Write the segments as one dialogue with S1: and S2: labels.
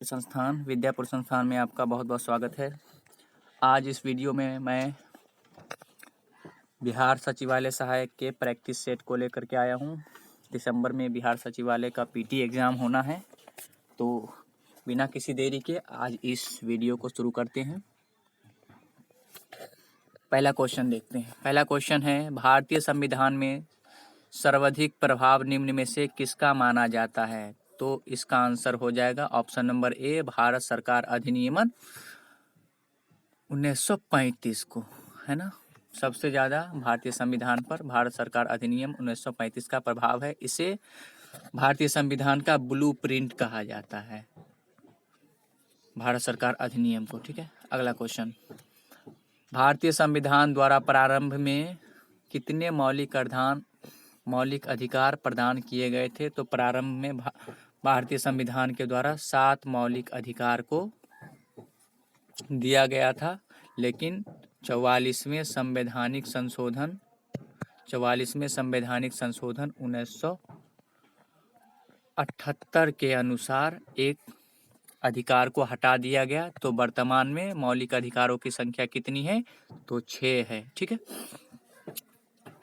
S1: संस्थान विद्यापुर संस्थान में आपका बहुत बहुत स्वागत है। आज इस वीडियो में मैं बिहार सचिवालय सहायक के प्रैक्टिस सेट को लेकर के आया हूं। दिसंबर में बिहार सचिवालय का पीटी एग्ज़ाम होना है, तो बिना किसी देरी के आज इस वीडियो को शुरू करते हैं। पहला क्वेश्चन देखते हैं। पहला क्वेश्चन है, भारतीय संविधान में सर्वाधिक प्रभाव निम्न में से किसका माना जाता है? तो इसका आंसर हो जाएगा ऑप्शन नंबर ए, भारत सरकार अधिनियम 1935 को, है ना। सबसे ज़्यादा भारतीय संविधान पर भारत सरकार अधिनियम 1935 का प्रभाव है। इसे भारतीय संविधान का ब्लूप्रिंट कहा जाता है, भारत सरकार अधिनियम को। ठीक है, अगला क्वेश्चन, भारतीय संविधान द्वारा प्रारंभ में कितने मौलिक अधिकार प्रदान किए गए थे? तो प्रारंभ में भारतीय संविधान के द्वारा 7 मौलिक अधिकार को दिया गया था, लेकिन 44वें संवैधानिक संशोधन 1978 के अनुसार एक अधिकार को हटा दिया गया। तो वर्तमान में मौलिक अधिकारों की संख्या कितनी है? तो 6 है। ठीक है,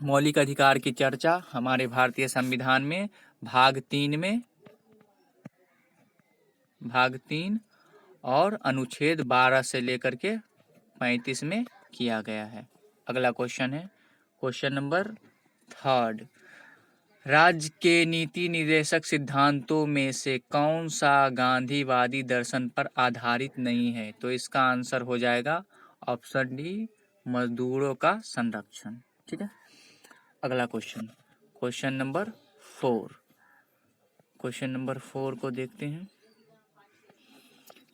S1: मौलिक अधिकार की चर्चा हमारे भारतीय संविधान में भाग 3 और अनुच्छेद 12 से लेकर के 35 में किया गया है। अगला क्वेश्चन है, क्वेश्चन नंबर 3, राज्य के नीति निर्देशक सिद्धांतों में से कौन सा गांधीवादी दर्शन पर आधारित नहीं है? तो इसका आंसर हो जाएगा ऑप्शन डी, मजदूरों का संरक्षण। ठीक है, अगला क्वेश्चन, क्वेश्चन नंबर 4 को देखते हैं।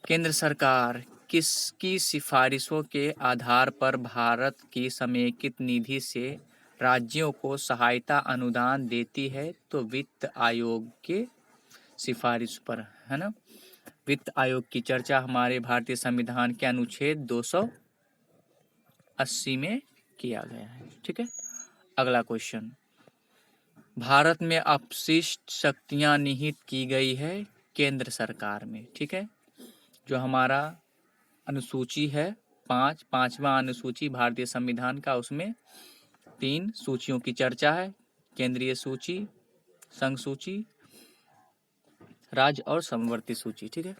S1: केंद्र सरकार किसकी सिफारिशों के आधार पर भारत की समेकित निधि से राज्यों को सहायता अनुदान देती है? तो वित्त आयोग के सिफारिश पर, है ना। वित्त आयोग की चर्चा हमारे भारतीय संविधान के अनुच्छेद 280 में किया गया है। ठीक है, अगला क्वेश्चन, भारत में अपशिष्ट शक्तियां निहित की गई है केंद्र सरकार में। ठीक है, जो हमारा अनुसूची है पांचवा अनुसूची भारतीय संविधान का, उसमें 3 सूचियों की चर्चा है, केंद्रीय सूची, संघ सूची, राज्य और समवर्ती सूची। ठीक है,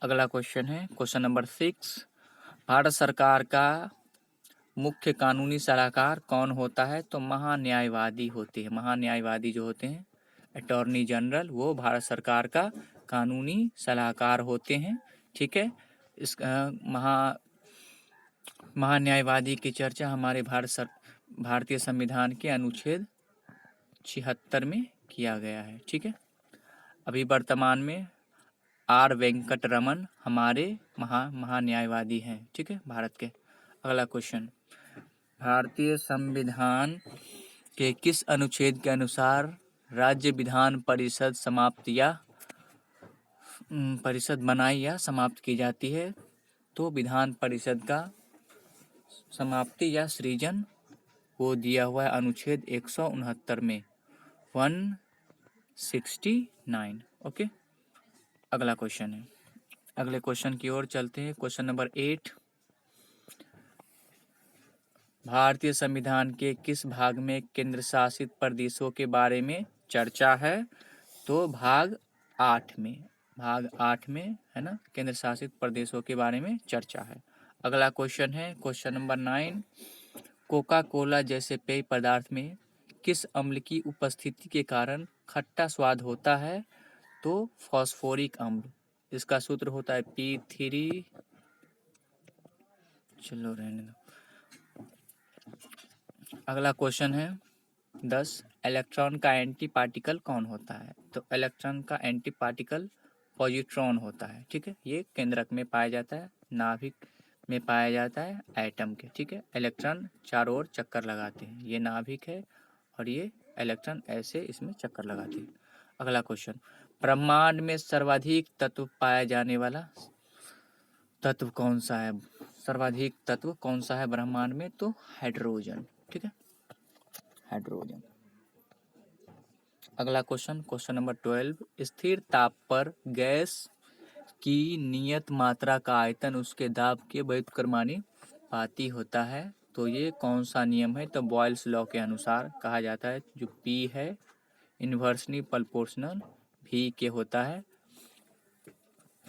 S1: अगला क्वेश्चन है क्वेश्चन नंबर 6, भारत सरकार का मुख्य कानूनी सलाहकार कौन होता है? तो महान्यायवादी होते हैं। महान्यायवादी जो होते हैं, अटॉर्नी जनरल, वो भारत सरकार का कानूनी सलाहकार होते हैं। ठीक है, इस महान्यायवादी की चर्चा हमारे भारतीय संविधान के अनुच्छेद 76 में किया गया है। ठीक है, अभी वर्तमान में आर वेंकट रमन हमारे महान्यायवादी हैं। ठीक है, भारत के। अगला क्वेश्चन, भारतीय संविधान के किस अनुच्छेद के अनुसार राज्य विधान परिषद बनाई या समाप्त की जाती है? तो विधान परिषद का समाप्ति या सृजन वो दिया हुआ है अनुच्छेद 169 में, 169। ओके, अगला क्वेश्चन है, अगले क्वेश्चन की ओर चलते हैं। क्वेश्चन नंबर 8, भारतीय संविधान के किस भाग में केंद्र शासित प्रदेशों के बारे में चर्चा है? तो भाग 8 में, है ना, केंद्र शासित प्रदेशों के बारे में चर्चा है। अगला क्वेश्चन है क्वेश्चन नंबर 9, कोका कोला जैसे पेय पदार्थ में किस अम्ल की उपस्थिति के कारण खट्टा स्वाद होता है? तो फास्फोरिक अम्ल, इसका सूत्र होता है P3, चलो रहने दो। अगला क्वेश्चन है 10, इलेक्ट्रॉन का एंटी पार्टिकल कौन होता है? तो इलेक्ट्रॉन का एंटी पार्टिकल पॉजिट्रॉन होता है। ठीक है, ये केंद्रक में पाया जाता है, नाभिक में पाया जाता है एटम के। ठीक है, इलेक्ट्रॉन चारों ओर चक्कर लगाते हैं, ये नाभिक है और ये इलेक्ट्रॉन ऐसे इसमें चक्कर लगाते हैं। अगला क्वेश्चन, ब्रह्मांड में सर्वाधिक तत्व पाया जाने वाला तत्व कौन सा है? सर्वाधिक तत्व कौन सा है ब्रह्मांड में? तो हाइड्रोजन। ठीक है, हाइड्रोजन। अगला क्वेश्चन, क्वेश्चन नंबर 12, स्थिर ताप पर गैस की नियत मात्रा का आयतन उसके दाब के व्युत्क्रमानुपाती होता है। तो ये कौन सा नियम है? तो बॉयल्स लॉ के अनुसार कहा जाता है। जो P है इन्वर्सली प्रोपोर्शनल V के होता है,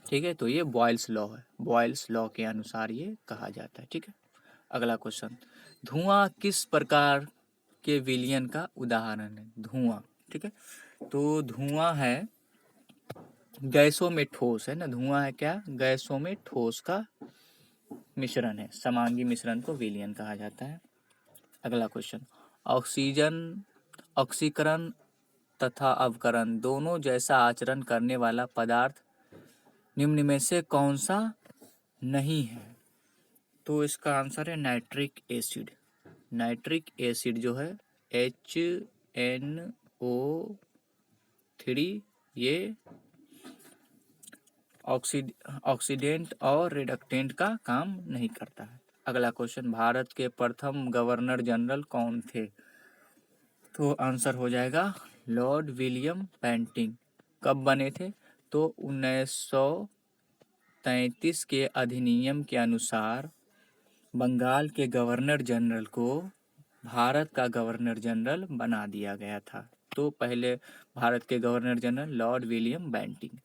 S1: ठीक है। तो ये बॉयल्स लॉ है, बॉयल्स लॉ के अनुसार ये कहा जाता है, ठीक है। अगला क्वेश्चन, धुआं किस प्रकार के विलयन का उदाहरण है? धुआं, ठीक है। तो धुआं है गैसों में ठोस, है ना। धुआं है क्या? गैसों में ठोस का मिश्रण है। समांगी मिश्रण को विलयन कहा जाता है। अगला क्वेश्चन, ऑक्सीजन ऑक्सीकरण तथा अवकरण दोनों जैसा आचरण करने वाला पदार्थ निम्न में से कौन सा नहीं है? तो इसका आंसर है नाइट्रिक एसिड। नाइट्रिक एसिड जो है HNO3 ये ऑक्सीडेंट और रिडक्टेंट का काम नहीं करता है। अगला क्वेश्चन, भारत के प्रथम गवर्नर जनरल कौन थे? तो आंसर हो जाएगा लॉर्ड विलियम बेंटिंक। कब बने थे? तो 1933 के अधिनियम के अनुसार बंगाल के गवर्नर जनरल को भारत का गवर्नर जनरल बना दिया गया था। तो पहले भारत के governor general Lord William Bentinck.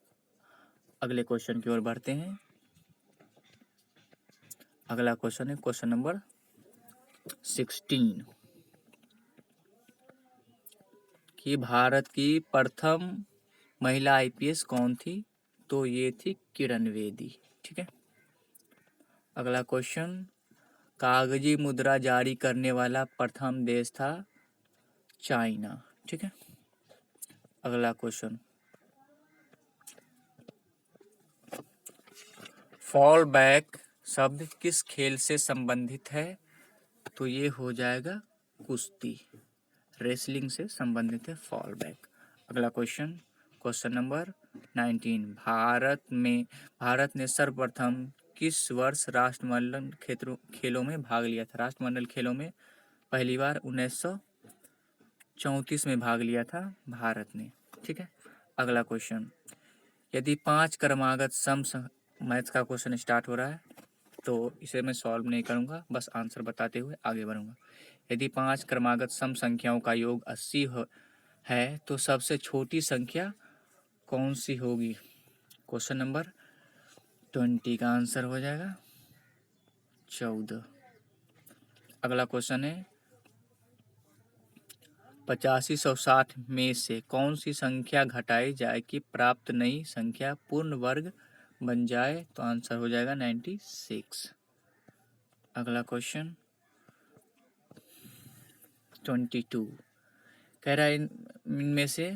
S1: अगले क्वेश्चन की ओर बढ़ते हैं। अगला क्वेश्चन है क्वेश्चन नंबर 16 कि भारत की प्रथम महिला IPS कौन थी? तो ये थी किरण बेदी, ठीक है। अगला क्वेश्चन, कागजी मुद्रा जारी करने वाला प्रथम देश था चाइना, ठीक है। अगला क्वेश्चन, फॉल बैक शब्द किस खेल से संबंधित है? तो ये हो जाएगा कुश्ती, रेसलिंग से संबंधित है फॉल बैक। अगला क्वेश्चन, क्वेश्चन नंबर 19, भारत ने सर्वप्रथम किस वर्ष राष्ट्रमंडल खेलों में भाग लिया था? राष्ट्रमंडल खेलों में पहली बार 1934 में भाग लिया था भारत ने, ठीक है। अगला क्वेश्चन, यदि 5 क्रमागत मैथ्स का क्वेश्चन स्टार्ट हो रहा है तो इसे मैं सॉल्व नहीं करूंगा, बस आंसर बताते हुए आगे बढ़ूंगा। यदि 5 क्रमागत सम संख्याओं का योग 80 है तो सबसे छोटी संख्या कौन सी होगी? क्वेश्चन नंबर 20 का आंसर हो जाएगा 14। अगला क्वेश्चन है 8560 में से कौन सी संख्या घटाई जाए कि प्राप्त नई संख्या पूर्ण वर्ग बन जाए? तो आंसर हो जाएगा 96। अगला क्वेश्चन 22 कह रहा है इनमें से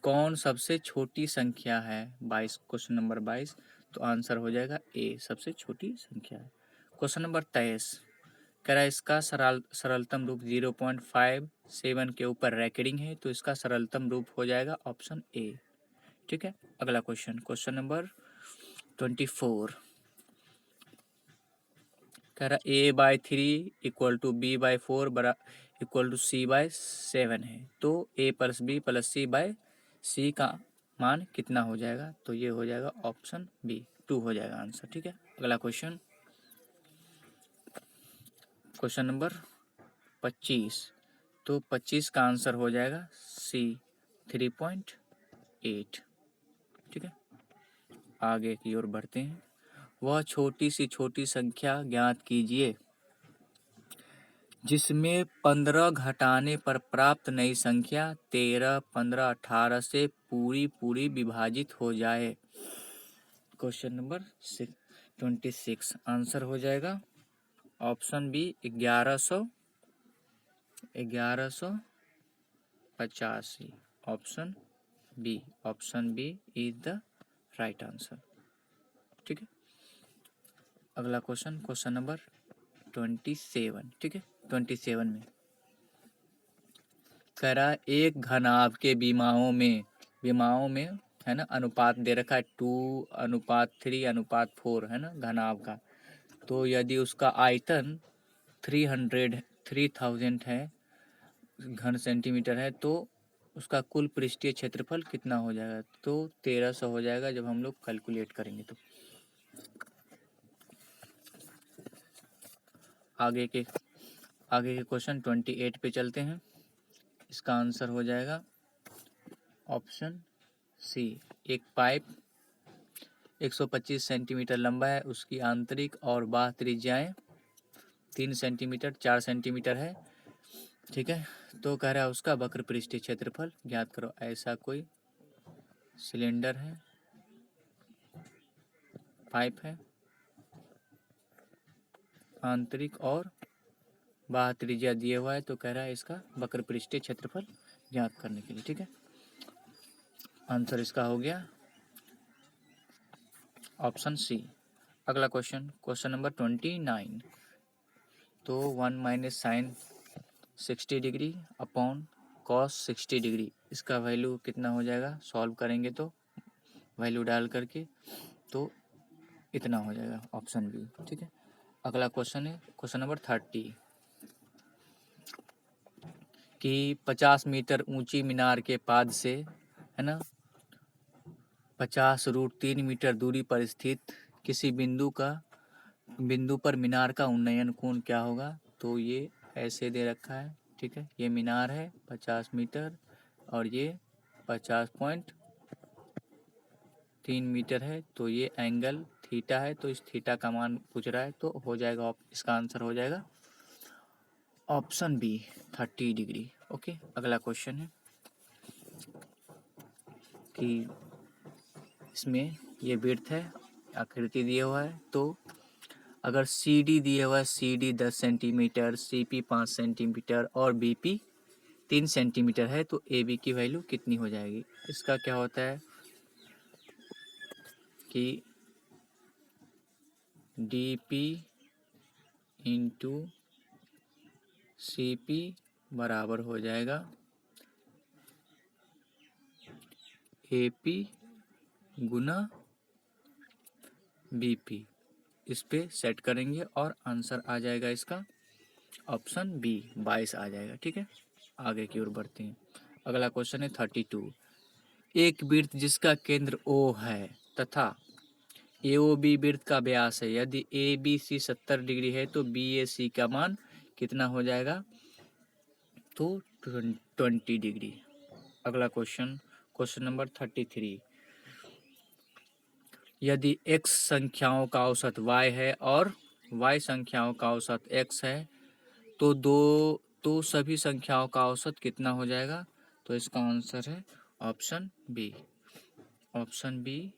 S1: कौन सबसे छोटी संख्या है? 22, क्वेश्चन नंबर 22। तो आंसर हो जाएगा A, सबसे छोटी संख्या है। क्वेश्चन नंबर 23 कह रहा है इसका सरलतम रूप 0.57 के ऊपर रैकेडिंग है, तो इसका सरलतम रूप हो जाएगा ऑप्शन A, ठीक है। अगला क्वेश्चन, क्वेश्चन नंबर 24 कह रहा A/3 = B/4 = C/7 है, तो A+B+C/C का मान कितना हो जाएगा? तो ये हो जाएगा ऑप्शन B, 2 हो जाएगा आंसर, ठीक है। अगला क्वेश्चन, क्वेश्चन नंबर 25, तो 25 का आंसर हो जाएगा C, 3.8, ठीक है। आगे की ओर बढ़ते हैं। वह छोटी सी छोटी संख्या ज्ञात कीजिए जिसमें 15 घटाने पर प्राप्त नई संख्या 13, 15, 18 से पूरी विभाजित हो जाए। क्वेश्चन नंबर 26 आंसर हो जाएगा option B 1185। Option B is the right answer, ठीक है। अगला क्वेश्चन, क्वेश्चन नंबर 27, ठीक है। 27 में कह रहा है एक घनाभ के विमाओं में है ना अनुपात दे रखा है 2:3:4 है ना घनाभ का। तो यदि उसका आयतन 3000 है घन सेंटीमीटर है तो उसका कुल पृष्ठीय क्षेत्रफल कितना हो जाएगा? तो 1300 हो जाएगा जब हम लोग कैलकुलेट करेंगे तो। आगे के क्वेश्चन 28 पे चलते हैं। इसका आंसर हो जाएगा ऑप्शन सी। एक पाइप 125 सेंटीमीटर लंबा है, उसकी आंतरिक और बाह्य त्रिज्याएं 3 सेंटीमीटर 4 सेंटीमीटर है, ठीक है। तो कह रहा है उसका वक्र पृष्ठीय क्षेत्रफल ज्ञात करो। ऐसा कोई सिलेंडर है, पाइप है, आंतरिक और बाह्य त्रिज्या दिए हुआ है, तो कह रहा है इसका वक्र पृष्ठीय क्षेत्रफल ज्ञात करने के लिए, ठीक है। आंसर इसका हो गया ऑप्शन सी। अगला क्वेश्चन नंबर 29। तो 1 minus sine 60 degree upon cos 60 degree, इसका वैल्यू कितना हो जाएगा? सॉल्व करेंगे तो वैल्यू डाल करके तो इतना हो जाएगा, ऑप्शन बी, ठीक है। अगला क्वेश्चन है क्वेश्चन नंबर 30 कि 50 मीटर ऊंची मीनार के पाद से, है ना, 50√3 मीटर दूरी पर स्थित किसी बिंदु पर मीनार का उन्नयन कोण क्या होगा? तो ये ऐसे दे रखा है, ठीक है। ये मीनार है 50 मीटर और ये 50.3 मीटर है, तो ये एंगल थीटा है, तो इस थीटा का मान पूछ रहा है, तो हो जाएगा इसका आंसर हो जाएगा ऑप्शन बी 30 डिग्री। ओके, अगला क्वेश्चन है कि इसमें ये विड्थ है, आकृति दिया हुआ है, तो अगर सी डी दिया हुआ है, C D 10 centimetre, C P 5 centimetre और बी पी 3 सेंटीमीटर है, तो ए बी की वैल्यू कितनी हो जाएगी? इसका क्या होता है कि D P into C P बराबर हो जाएगा ए पी गुना बी पी। इस पे सेट करेंगे और आंसर आ जाएगा इसका ऑप्शन बी 22 आ जाएगा, ठीक है। आगे की ओर बढ़ते हैं। अगला क्वेश्चन है 32। एक वृत्त जिसका केंद्र O है तथा AOB वृत्त का व्यास है, यदि ABC 70 डिग्री है तो BAC का मान कितना हो जाएगा? तो 20 डिग्री। अगला क्वेश्चन नंबर 33। यदि x संख्याओं का औसत y है और y संख्याओं का औसत x है, तो सभी संख्याओं का औसत कितना हो जाएगा? तो इसका आंसर है ऑप्शन बी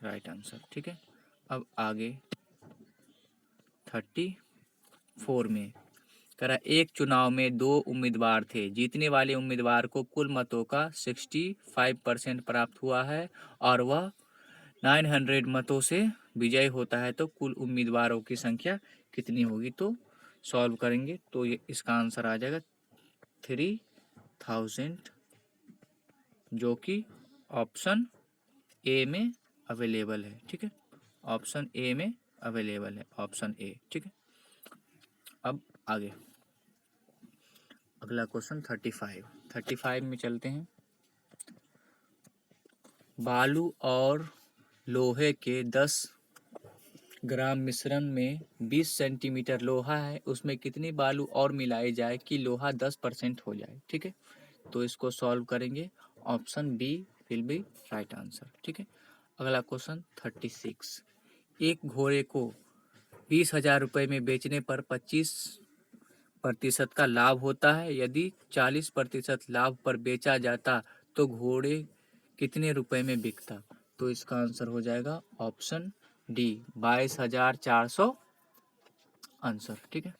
S1: राइट आंसर, ठीक है। अब आगे 34 में करा, एक चुनाव में 2 उम्मीदवार थे, जीतने वाले उम्मीदवार को कुल मतों का 65% प्राप्त हुआ है और वह 900 मतों से विजयी होता है, तो कुल उम्मीदवारों की संख्या कितनी होगी? तो सॉल्व करेंगे तो ये इसका आंसर आ जाएगा 3000, जो कि ऑप्शन ए में अवेलेबल है, ठीक है। ऑप्शन ए में अवेलेबल है, ऑप्शन ए, ठीक है। अब आगे अगला क्वेश्चन 35 में चलते हैं। बालू और लोहे के 10 ग्राम मिश्रण में 20 सेंटीमीटर लोहा है, उसमें कितनी बालू और मिलाई जाए कि लोहा 10% हो जाए, ठीक है। तो इसको सॉल्व करेंगे, option B will be right answer, ठीक है। अगला क्वेश्चन 36। एक घोड़े को 20,000 रुपये में बेचने पर 25% का लाभ होता है, यदि 40% लाभ पर बेचा जाता तो घोड़े कितने रुपए में बिकता? तो इसका आंसर हो जाएगा ऑप्शन डी 22,400 आंसर, ठीक है।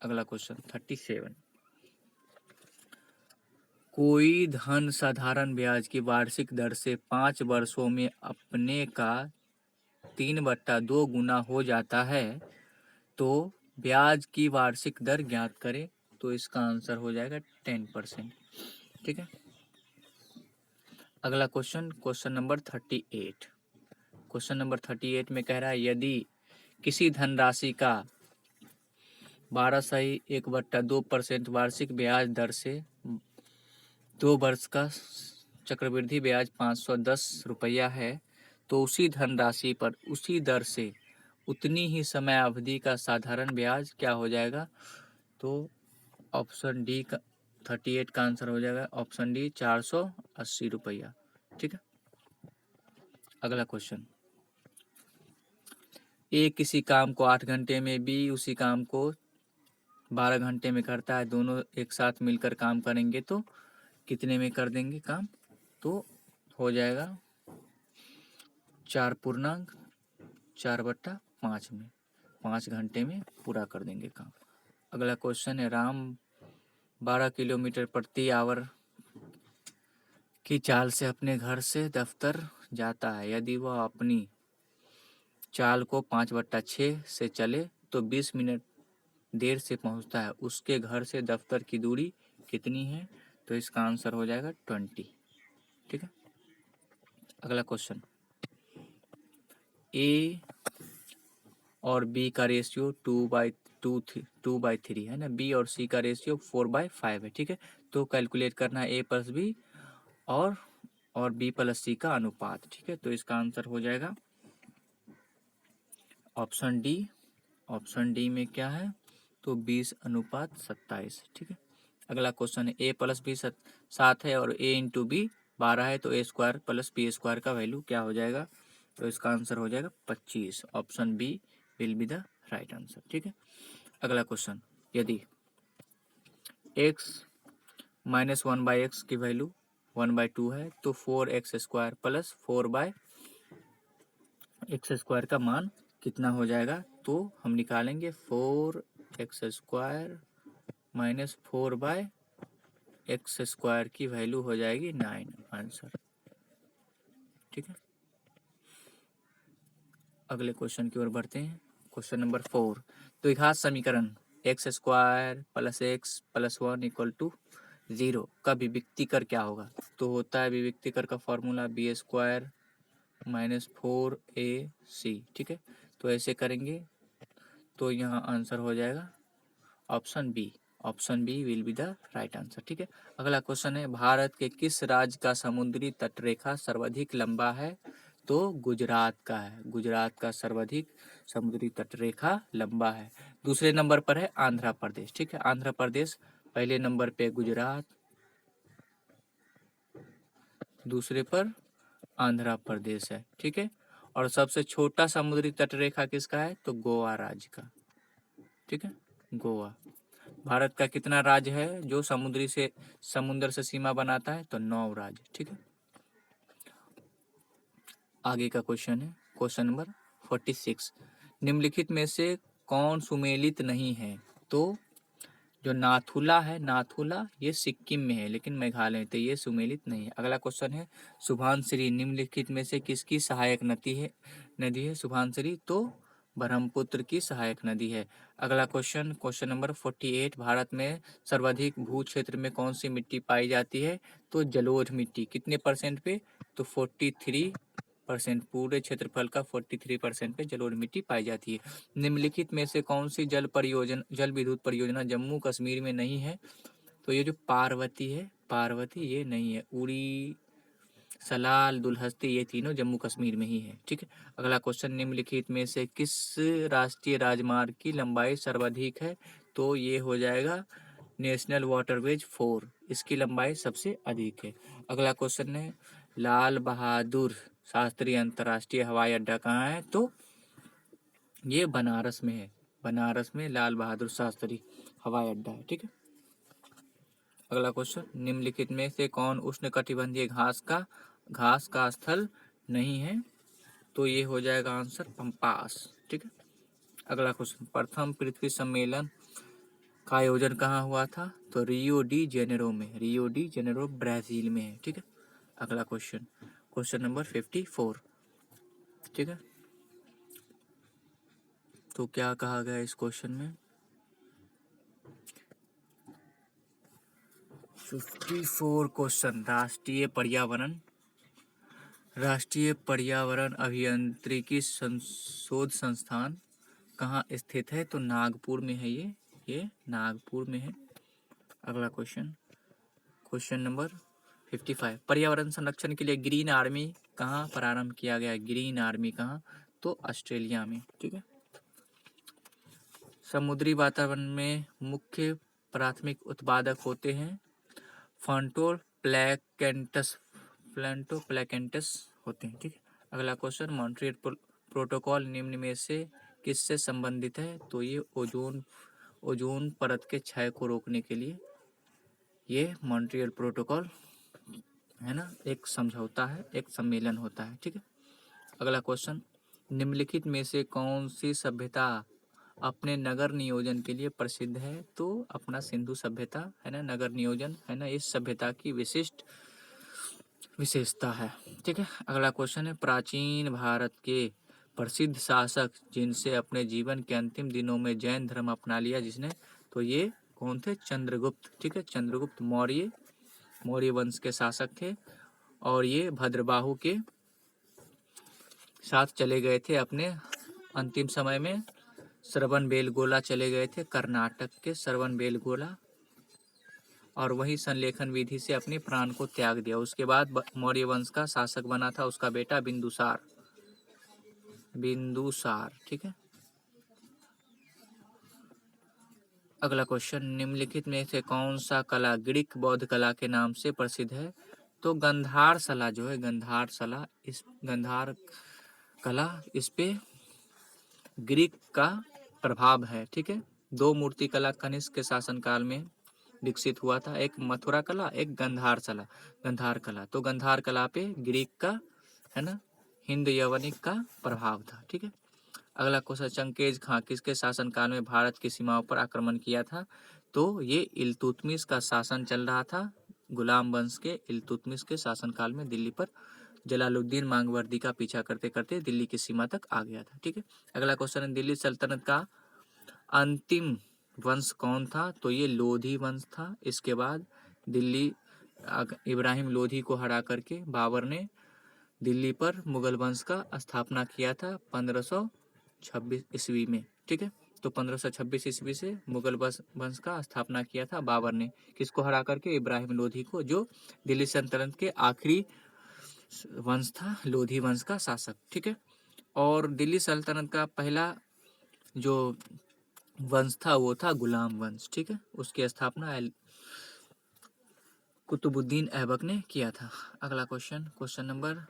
S1: अगला क्वेश्चन 37। कोई धन साधारण ब्याज की वार्षिक दर से 5 वर्षों में अपने का 3/2 गुना हो जाता है, तो ब्याज की वार्षिक दर ज्ञात करें। तो इसका आंसर हो जाएगा 10%, ठीक है। अगला क्वेश्चन नंबर 38। क्वेश्चन नंबर 38 में कह रहा है, यदि किसी धनराशि का 12.1/2% वार्षिक ब्याज दर से 2 वर्ष का चक्रवृद्धि ब्याज 510 रुपया है, तो उसी धनराशि पर उसी दर से उतनी ही समय अवधि का साधारण ब्याज क्या हो जाएगा? तो ऑप्शन डी का 38 का आंसर हो जाएगा ऑप्शन डी 480 रुपया। ठीक है, अगला क्वेश्चन। ए किसी काम को 8 घंटे में, बी उसी काम को 12 घंटे में करता है। दोनों एक साथ मिलकर काम करेंगे तो कितने में कर देंगे काम? तो हो जाएगा 4/4/5 में, 5 घंटे में पूरा कर देंगे काम। अगला क्वेश्चन है, राम 12 किलोमीटर प्रति आवर की चाल से अपने घर से दफ्तर जाता है। यदि वह अपनी चाल को 5/6 से चले तो 20 मिनट देर से पहुंचता है। उसके घर से दफ्तर की दूरी कितनी है? तो इसका आंसर हो जाएगा 20। ठीक है, अगला क्वेश्चन। ए और बी का रेशियो 2/3 है ना, बी और सी का रेशियो 4/5 है। ठीक है, तो कैलकुलेट करना है ए प्लस बी और बी प्लस सी का अनुपात। ठीक है, तो इसका आंसर हो जाएगा ऑप्शन डी। ऑप्शन डी में क्या है? तो 20/27। ठीक है, अगला क्वेश्चन है, ए प्लस बी 7 है और ए इंटू बी 12 है, तो A square plus B square का वैल्यू क्या हो जाएगा? तो इसका आंसर हो जाएगा 25। Option B will be the right answer. ठीक है, अगला क्वेश्चन। यदि x माइनस 1/x की वैल्यू 1/2 है तो 4x² प्लस 4/x² का मान कितना हो जाएगा? तो हम निकालेंगे 4x² माइनस 4/x² की वैल्यू हो जाएगी 9 आंसर। ठीक है, अगले क्वेश्चन की ओर बढ़ते हैं। Question number 4। तो घात समीकरण x² plus x plus 1 equal to 0 का विविक्तीकर क्या होगा? तो होता है विविक्तीकर का फॉर्मूला b² माइनस 4ac। ठीक है, तो ऐसे करेंगे तो यहाँ आंसर हो जाएगा option B. Option B will be the right answer. ठीक है, अगला क्वेश्चन है, भारत के किस राज्य का समुद्री तटरेखा सर्वाधिक लंबा है? तो गुजरात का है। गुजरात का सर्वाधिक समुद्री तटरेखा लंबा है। दूसरे नंबर पर है आंध्र प्रदेश। ठीक है, आंध्र प्रदेश पहले नंबर पे, गुजरात दूसरे पर आंध्र प्रदेश है। ठीक है, और सबसे छोटा समुद्री तटरेखा किसका है? तो गोवा राज्य का। ठीक है, गोवा। भारत का कितना राज्य है जो समुद्र से सीमा बनाता है? तो 9 राज्य। ठीक है, आगे का क्वेश्चन है क्वेश्चन नंबर 46। निम्नलिखित में से कौन सुमेलित नहीं है? तो जो नाथुला है, नाथुला ये सिक्किम में है लेकिन मेघालय में, तो ये सुमेलित नहीं है। अगला क्वेश्चन है, सुभानश्री निम्नलिखित में से किसकी सहायक नदी है? सुभानश्री तो ब्रह्मपुत्र की सहायक नदी है। अगला क्वेश्चन, क्वेश्चन नंबर 48। भारत में सर्वाधिक भू क्षेत्र में कौन सी मिट्टी पाई जाती है? तो जलोढ़ मिट्टी। कितने परसेंट पे? तो 43%। पूरे क्षेत्रफल का 43% पे जलोढ़ मिट्टी पाई जाती है। निम्नलिखित में से कौन सी जल विद्युत परियोजना जम्मू कश्मीर में नहीं है? तो ये जो पार्वती है, पार्वती ये नहीं है। उड़ी, सलाल, दुलहस्ती ये तीनों जम्मू कश्मीर में ही है। ठीक है, अगला क्वेश्चन, निम्नलिखित में से किस राष्ट्रीय राजमार्ग की लंबाई सर्वाधिक है? तो ये हो जाएगा नेशनल वाटरवेज 4, इसकी लंबाई सबसे अधिक है। अगला क्वेश्चन है, लाल बहादुर शास्त्री अंतर्राष्ट्रीय हवाई अड्डा कहाँ है? तो ये बनारस में है। बनारस में लाल बहादुर शास्त्री हवाई अड्डा है। ठीक है, अगला क्वेश्चन, निम्नलिखित में से कौन उष्णकटिबंधीय घास का स्थल नहीं है? तो ये हो जाएगा आंसर पम्पास। ठीक है, अगला क्वेश्चन, प्रथम पृथ्वी सम्मेलन का आयोजन कहाँ हुआ था? तो रियो डी जेनेरो में। रियो डी जेनेरो ब्राजील में है। ठीक है, अगला क्वेश्चन, क्वेश्चन नंबर 54। ठीक है, तो क्या कहा गया इस क्वेश्चन में? 54 क्वेश्चन, राष्ट्रीय पर्यावरण अभियांत्रिकी शोध संस्थान कहाँ स्थित है? तो नागपुर में है। ये नागपुर में है। अगला क्वेश्चन, क्वेश्चन नंबर 55। पर्यावरण संरक्षण के लिए ग्रीन आर्मी कहाँ प्रारंभ किया गया? ग्रीन आर्मी कहाँ? तो ऑस्ट्रेलिया में। ठीक है, समुद्री वातावरण में मुख्य प्राथमिक उत्पादक होते हैं फ्लांटो प्लैकेंटस होते हैं। ठीक है, अगला क्वेश्चन, मॉन्ट्रियल प्रोटोकॉल निम्न में से किससे संबंधित है? तो ये ओजोन परत के क्षय को रोकने के लिए ये मॉन्ट्रियल प्रोटोकॉल है ना, एक समझौता है, एक सम्मेलन होता है। ठीक है, अगला क्वेश्चन, निम्नलिखित में से कौन सी सभ्यता अपने नगर नियोजन के लिए प्रसिद्ध है? तो अपना सिंधु सभ्यता है ना, नगर नियोजन है ना, इस सभ्यता की विशिष्ट विशेषता है। ठीक है, अगला क्वेश्चन है, प्राचीन भारत के प्रसिद्ध शासक जिनसे अपने जीवन के अंतिम दिनों में जैन धर्म अपना लिया जिसने, तो ये कौन थे? चंद्रगुप्त। ठीक है, चंद्रगुप्त मौर्य वंश के शासक थे और ये भद्रबाहु के साथ चले गए थे अपने अंतिम समय में। श्रवणबेलगोला चले गए थे, कर्नाटक के श्रवणबेलगोला, और वही संलेखन विधि से अपने प्राण को त्याग दिया। उसके बाद मौर्य वंश का शासक बना था उसका बेटा बिंदुसार। ठीक है, अगला क्वेश्चन, निम्नलिखित में से कौन सा कला ग्रीक बौद्ध कला के नाम से प्रसिद्ध है? तो गंधारशाला जो है, गंधारशाला, इस गंधार कला, इस पे ग्रीक का प्रभाव है। ठीक है, दो मूर्ति कला कनिष्क के शासनकाल में विकसित हुआ था, एक मथुरा कला, एक गंधार कला। तो गंधार कला पे ग्रीक का है ना, हिंद यवनिक का प्रभाव था। ठीक है, अगला क्वेश्चन, चंगेज खां किसके शासनकाल में भारत की सीमाओं पर आक्रमण किया था? तो ये इल्तुतमिश का शासन चल रहा था, गुलाम वंश के इल्तुतमिश के शासनकाल में दिल्ली पर जलालुद्दीन मांगवर्दी का पीछा करते करते दिल्ली की सीमा तक आ गया था। ठीक है, अगला क्वेश्चन है, दिल्ली सल्तनत का अंतिम वंश कौन था? तो ये लोधी वंश था। इसके बाद दिल्ली इब्राहिम लोधी को हरा करके बाबर ने दिल्ली पर मुगल वंश का स्थापना किया था 1526 ईस्वी में। ठीक है, तो 1526 ईस्वी से मुगल वंश का स्थापना किया था बाबर ने, किसको हरा करके? इब्राहिम लोधी को, जो दिल्ली सल्तनत के आखिरी वंश था, लोधी वंश का शासक। ठीक है, और दिल्ली सल्तनत का पहला जो वंश था वो था गुलाम वंश। ठीक है, उसकी स्थापना कुतुबुद्दीन ऐबक ने किया था। अगला क्वेश्चन, क्वेश्चन नंबर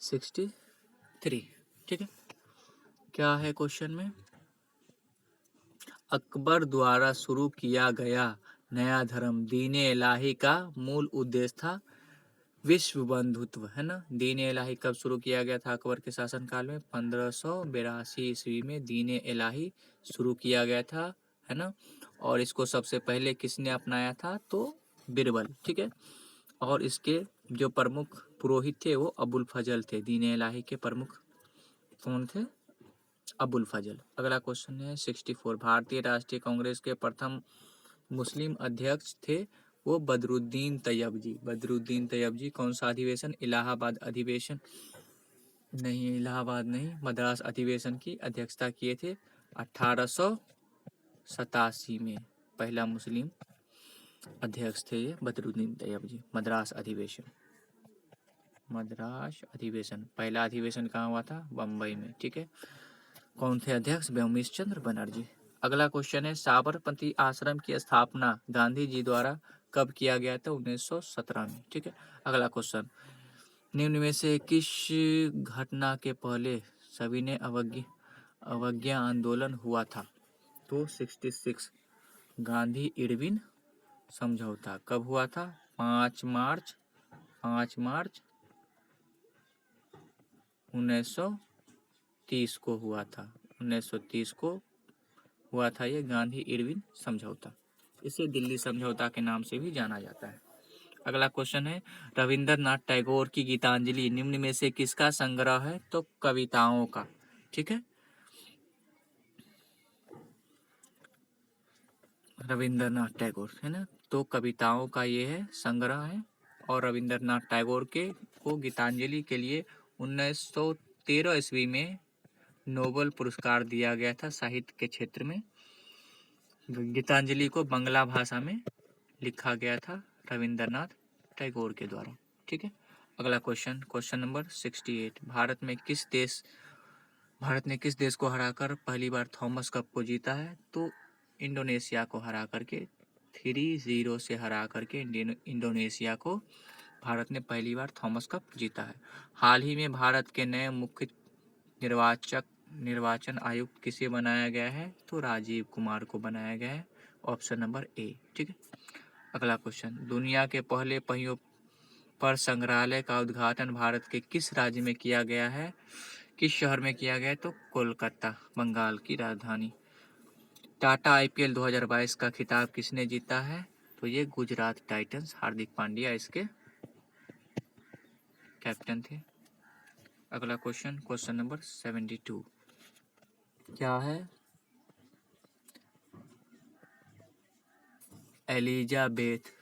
S1: 63। ठीक है, क्या है क्वेश्चन में? अकबर द्वारा शुरू किया गया नया धर्म दीन-ए इलाही का मूल उद्देश्य था विश्व बंधुत्व, है ना। दीन इलाही कब शुरू किया गया था? अकबर के शासनकाल में 1582 ईस्वी में दीन इलाही शुरू किया गया था, है ना। और इसको सबसे पहले किसने अपनाया था? तो बिरबल। ठीक है, और इसके जो प्रमुख पुरोहित थे वो अबुल फजल थे। दीन इलाही के प्रमुख कौन थे? अबुल फजल। अगला क्वेश्चन है 64। भारतीय राष्ट्रीय कांग्रेस के प्रथम मुस्लिम अध्यक्ष थे वो बदरुद्दीन तैयबजी। बदरुद्दीन तैयबजी कौन सा अधिवेशन? इलाहाबाद अधिवेशन नहीं, इलाहाबाद नहीं, मद्रास अधिवेशन की अध्यक्षता किए थे 1887 में। पहला मुस्लिम अध्यक्ष थे ये बदरुद्दीन तैयबजी। मद्रास अधिवेशन, पहला अधिवेशन कहाँ हुआ था? बम्बई में। ठीक है, कौन थे अध्यक्ष? व्योमेश चंद्र बनर्जी। अगला क्वेश्चन है, साबरमती आश्रम की स्थापना गांधी जी द्वारा कब किया गया था? 1917 में। ठीक है, अगला क्वेश्चन, निम्न में से किस घटना के पहले सविनय अवज्ञा आंदोलन हुआ था? तो 66 गांधी इरविन समझौता कब हुआ था? 5 मार्च 1930 को हुआ था। 1930 को हुआ था ये गांधी इरविन समझौता। इसे दिल्ली समझौता के नाम से भी जाना जाता है। अगला क्वेश्चन है, रविंद्रनाथ टैगोर की गीतांजलि निम्न में से किसका संग्रह है? तो कविताओं का। ठीक है, रविंद्रनाथ टैगोर, है ना, तो कविताओं का ये है संग्रह है। और रविंद्रनाथ टैगोर के को गीतांजलि के लिए 1913 ईस्वी में नोबेल पुरस्कार दिया गया था साहित्य के क्षेत्र में। गीतांजलि को बंगला भाषा में लिखा गया था रविंद्रनाथ टैगोर के द्वारा। ठीक है, अगला क्वेश्चन, क्वेश्चन नंबर 68। भारत में किस देश भारत ने किस देश को हराकर पहली बार थॉमस कप को जीता है? तो इंडोनेशिया को हरा करके 3-0 से हरा करके इंडोनेशिया को भारत ने पहली बार थॉमस कप जीता है। हाल ही में भारत के नए मुख्य निर्वाचन आयुक्त किसे बनाया गया है? तो राजीव कुमार को बनाया गया है। ऑप्शन नंबर ए। ठीक है। अगला क्वेश्चन, दुनिया के पहले पहियों पर संग्रहालय का उद्घाटन भारत के किस राज्य में किया गया है? किस शहर में किया गया है? तो कोलकाता, बंगाल की राजधानी। टाटा आईपीएल 2022 का खिताब किसने जीता है? तो ये गुजरात टाइटंस, हार्दिक पांड्या इसके कैप्टन थे। अगला क्वेश्चन, क्वेश्चन नंबर 72 क्या है? एलिजाबेथ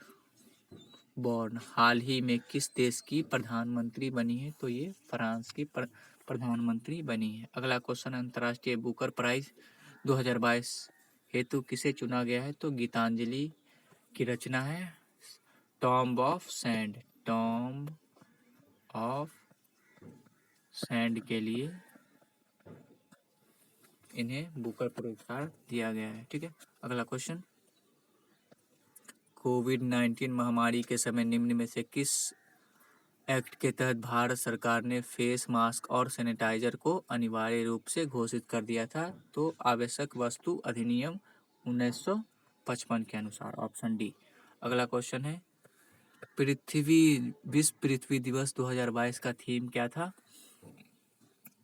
S1: बोर्न हाल ही में किस देश की प्रधानमंत्री बनी है? तो ये फ्रांस की प्रधानमंत्री बनी है। अगला क्वेश्चन, अंतर्राष्ट्रीय बुकर प्राइज 2022 हेतु किसे चुना गया है? तो गीतांजलि की रचना है tomb of sand. Tomb of sand के लिए इन्हें बुकर पुरस्कार दिया गया है। ठीक है। अगला क्वेश्चन, कोविड-19 महामारी के समय निम्न में से किस एक्ट के तहत भारत सरकार ने फेस मास्क और सैनिटाइजर को अनिवार्य रूप से घोषित कर दिया था? तो आवश्यक वस्तु अधिनियम 1955 के अनुसार। Option D. अगला क्वेश्चन है, विश्व पृथ्वी दिवस 2022 का थीम क्या था?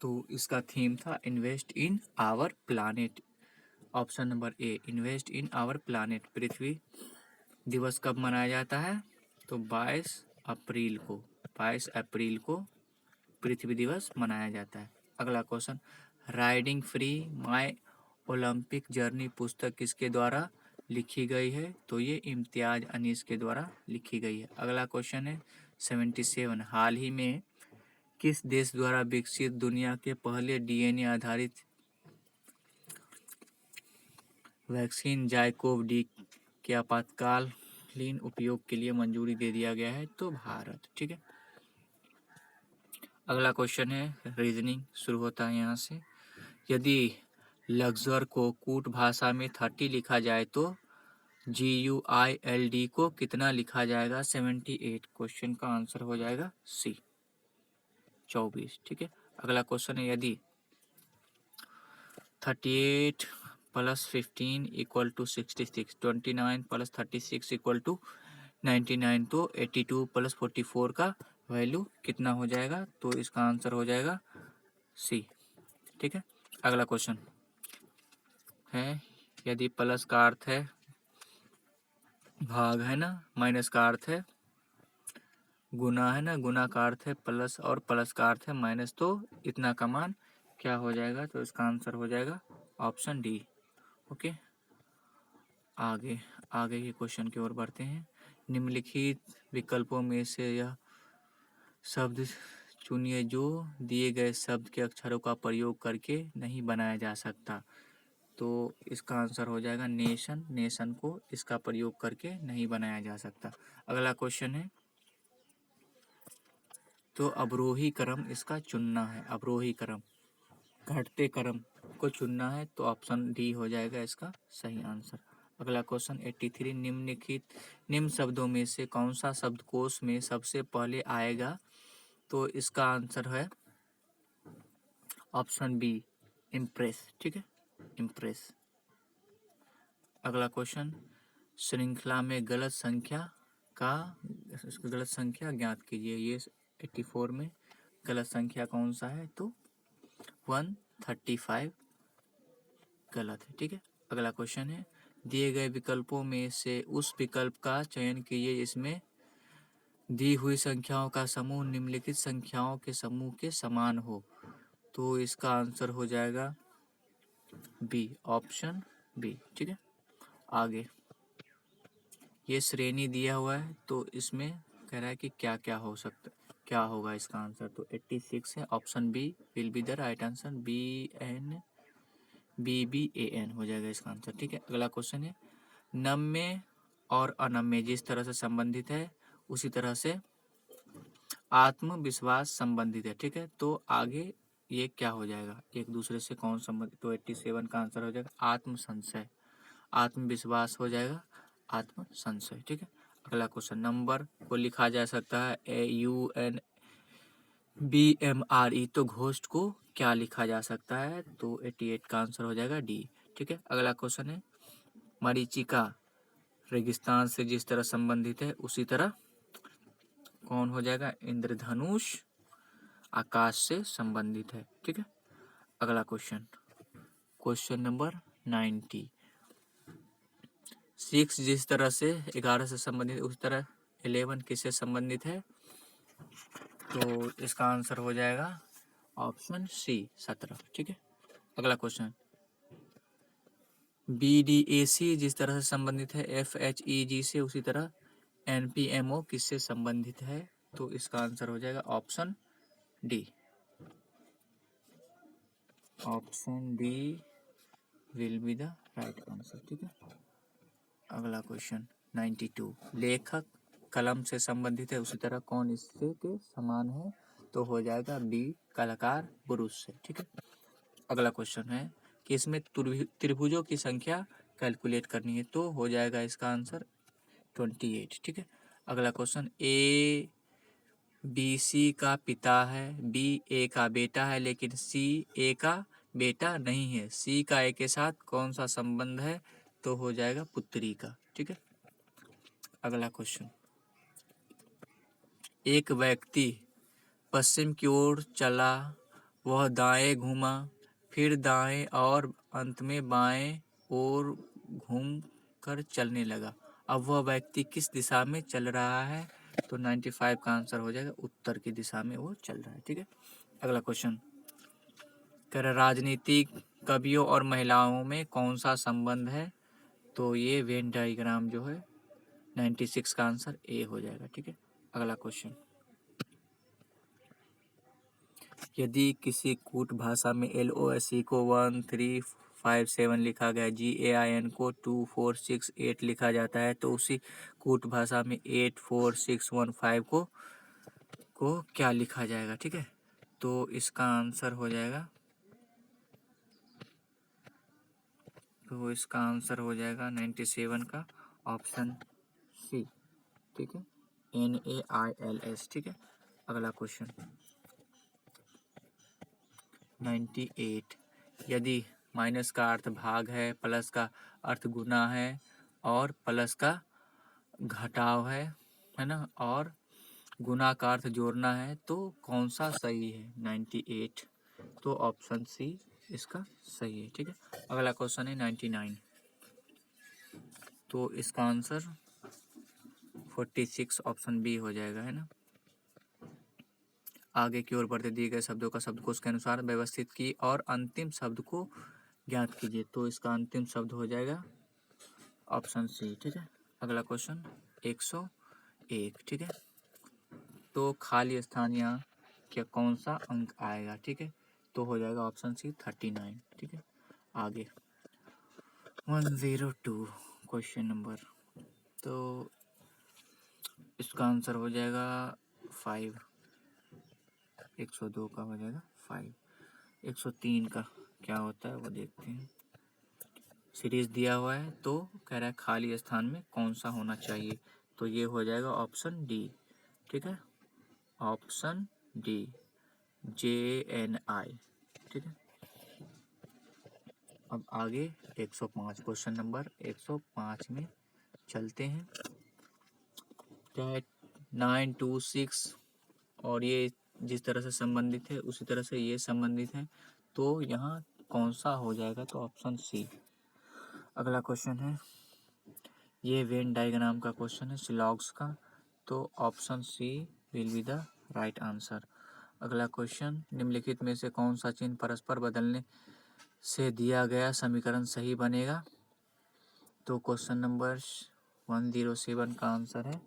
S1: तो इसका थीम था invest in our planet. Option number A, invest in our planet. पृथ्वी दिवस कब मनाया जाता है? तो 22 अप्रैल को पृथ्वी दिवस मनाया जाता है। अगला question, riding free my Olympic journey पुस्तक किसके द्वारा लिखी गई है? तो ये इम्तियाज अनीस के द्वारा लिखी गई है। अगला क्वेश्चन है 77, हाल ही में किस देश द्वारा विकसित दुनिया के पहले डीएनए आधारित वैक्सीन जाइकोव डी के आपातकालीन उपयोग के लिए मंजूरी दे दिया गया है? तो भारत। ठीक है। अगला क्वेश्चन है रीजनिंग, शुरू होता है यहाँ से। यदि लग्जर को कूट भाषा में 30 लिखा जाए तो GUILD को कितना लिखा जाएगा? 78। क्वेश्चन का आंसर हो जाएगा सी, 24। ठीक है। अगला क्वेश्चन है, यदि 38 + 15 = 66, 29 + 36 = 99, तो 82 + 44 का वैल्यू कितना हो जाएगा? तो इसका आंसर हो जाएगा सी। ठीक है। अगला क्वेश्चन है, यदि प्लस का अर्थ है भाग, है ना, माइनस का अर्थ है गुना, है ना, गुना का अर्थ है प्लस और प्लस का अर्थ है माइनस, तो इतना का मान क्या हो जाएगा? तो इसका आंसर हो जाएगा ऑप्शन डी। ओके। आगे आगे के क्वेश्चन की ओर बढ़ते हैं। निम्नलिखित विकल्पों में से यह शब्द चुनिए जो दिए गए शब्द के अक्षरों का प्रयोग करके नहीं बनाया जा सकता। तो इसका आंसर हो जाएगा नेशन। नेशन को इसका प्रयोग करके नहीं बनाया जा सकता। अगला क्वेश्चन है, तो अवरोही क्रम इसका चुनना है। अवरोही क्रम, घटते क्रम को चुनना है, तो ऑप्शन डी हो जाएगा इसका सही आंसर। अगला क्वेश्चन 83, निम्न शब्दों में से कौन सा शब्दकोश में सबसे पहले आएगा? तो इसका आंसर है ऑप्शन बी, इम्प्रेस। ठीक है, इम्प्रेस। अगला क्वेश्चन, श्रृंखला में गलत संख्या ज्ञात कीजिए। ये 84 में गलत संख्या कौन सा है? तो 135 गलत है। ठीक है। अगला क्वेश्चन है, दिए गए विकल्पों में से उस विकल्प का चयन कीजिए जिसमें दी हुई संख्याओं का समूह निम्नलिखित संख्याओं के समूह के समान हो। तो इसका आंसर हो जाएगा बी, ऑप्शन बी। ठीक है। आगे ये श्रेणी दिया हुआ है, तो इसमें कह रहा है कि क्या क्या हो सकता है, क्या होगा इसका आंसर? तो 86 है। Option B will be the right answer. BBAN हो जाएगा इसका आंसर। ठीक है। अगला क्वेश्चन है, नम्य और अनम्य जिस तरह से संबंधित है उसी तरह से आत्मविश्वास संबंधित है। ठीक है। तो आगे ये क्या हो जाएगा, एक दूसरे से कौन संबंधित, तो 87 का आंसर हो जाएगा आत्म संशय, आत्मविश्वास हो जाएगा आत्म संशय। ठीक है, अगला क्वेश्चन, नंबर को लिखा जा सकता है AUNBMRE, तो घोस्ट को क्या लिखा जा सकता है, तो 88 का आंसर हो जाएगा डी। ठीक है, अगला क्वेश्चन है, मरीचिका रेगिस्तान से जिस तरह संबंधित है उसी तरह कौन हो जाएगा, इंद्रधनुष आकाश से संबंधित है। ठीक है, अगला क्वेश्चन, क्वेश्चन नंबर 90, 6 जिस तरह से 11 से संबंधित उस तरह 11 किससे संबंधित है, तो इसका आंसर हो जाएगा ऑप्शन सी 17। ठीक है, अगला क्वेश्चन, BDAC जिस तरह से संबंधित है FHEG से उसी तरह NPMO किससे संबंधित है, तो इसका आंसर हो जाएगा option D. Option D will be the right answer. ठीक है, अगला क्वेश्चन 92, लेखक कलम से संबंधित है उसी तरह कौन इससे के समान है, तो हो जाएगा बी कलाकार पुरुष से। ठीक है, अगला क्वेश्चन है कि इसमें त्रिभुजों की संख्या कैलकुलेट करनी है, तो हो जाएगा इसका आंसर 28। ठीक है, अगला क्वेश्चन, ए बी सी का पिता है, बी ए का बेटा है, लेकिन सी ए का बेटा नहीं है, सी का ए के साथ कौन सा संबंध है, तो हो जाएगा पुत्री का। ठीक है, अगला क्वेश्चन, एक व्यक्ति पश्चिम की ओर चला, वह दाएं घूमा, फिर दाएं और अंत में बाएं ओर घूम कर चलने लगा, अब वह व्यक्ति किस दिशा में चल रहा है, तो 95 का आंसर हो जाएगा उत्तर की दिशा में वो चल रहा है। ठीक है, अगला क्वेश्चन, कह रहा राजनीतिक कवियों और महिलाओं में कौन सा संबंध है, तो ये वेन डायग्राम जो है 96 का आंसर ए हो जाएगा। ठीक है, अगला क्वेश्चन, यदि किसी कूट भाषा में LOSE को 1357 लिखा गया, GAIN को 2468 लिखा जाता है, तो उसी कूट भाषा में 84615 को क्या लिखा जाएगा। ठीक है, तो इसका आंसर हो जाएगा, तो इसका आंसर हो जाएगा 97 का ऑप्शन सी। ठीक है, NAILS। ठीक है, अगला क्वेश्चन 98, यदि माइनस का अर्थ भाग है, प्लस का अर्थ गुना है और प्लस का घटाव है ना, और गुना का अर्थ जोड़ना है, तो कौन सा सही है 98, तो ऑप्शन सी इसका सही है। ठीक है, अगला क्वेश्चन है 99, तो इसका आंसर 46 ऑप्शन बी हो जाएगा, है ना। आगे की ओर बढ़ते दिए गए शब्दों का शब्दकोश के अनुसार व्यवस्थित की और अंतिम शब्द को ज्ञात कीजिए, तो इसका अंतिम शब्द हो जाएगा ऑप्शन सी। ठीक है, अगला क्वेश्चन 101। ठीक है, तो खाली स्थान यहाँ क्या कौन सा अंक आएगा, ठीक है, तो हो जाएगा ऑप्शन सी 39। ठीक है, आगे 102 क्वेश्चन नंबर, तो इसका आंसर हो जाएगा 5, 102 का हो जाएगा 5। 103 का क्या होता है वो देखते हैं, सीरीज दिया हुआ है तो कह रहा है खाली स्थान में कौन सा होना चाहिए, तो ये हो जाएगा ऑप्शन डी। ठीक है, ऑप्शन डी JNI। ठीक है, अब आगे 105 क्वेश्चन नंबर 105 में चलते हैं, क्या है 926, और ये जिस तरह से संबंधित है उसी तरह से ये संबंधित है, तो यहाँ कौन सा हो जाएगा, तो ऑप्शन सी। अगला क्वेश्चन है, ये वेन डायग्राम का क्वेश्चन है स्लॉग्स का, तो option C will be the right answer. अगला क्वेश्चन, निम्नलिखित में से कौन सा चिन्ह परस्पर बदलने से दिया गया समीकरण सही बनेगा, तो क्वेश्चन नंबर 107 का आंसर है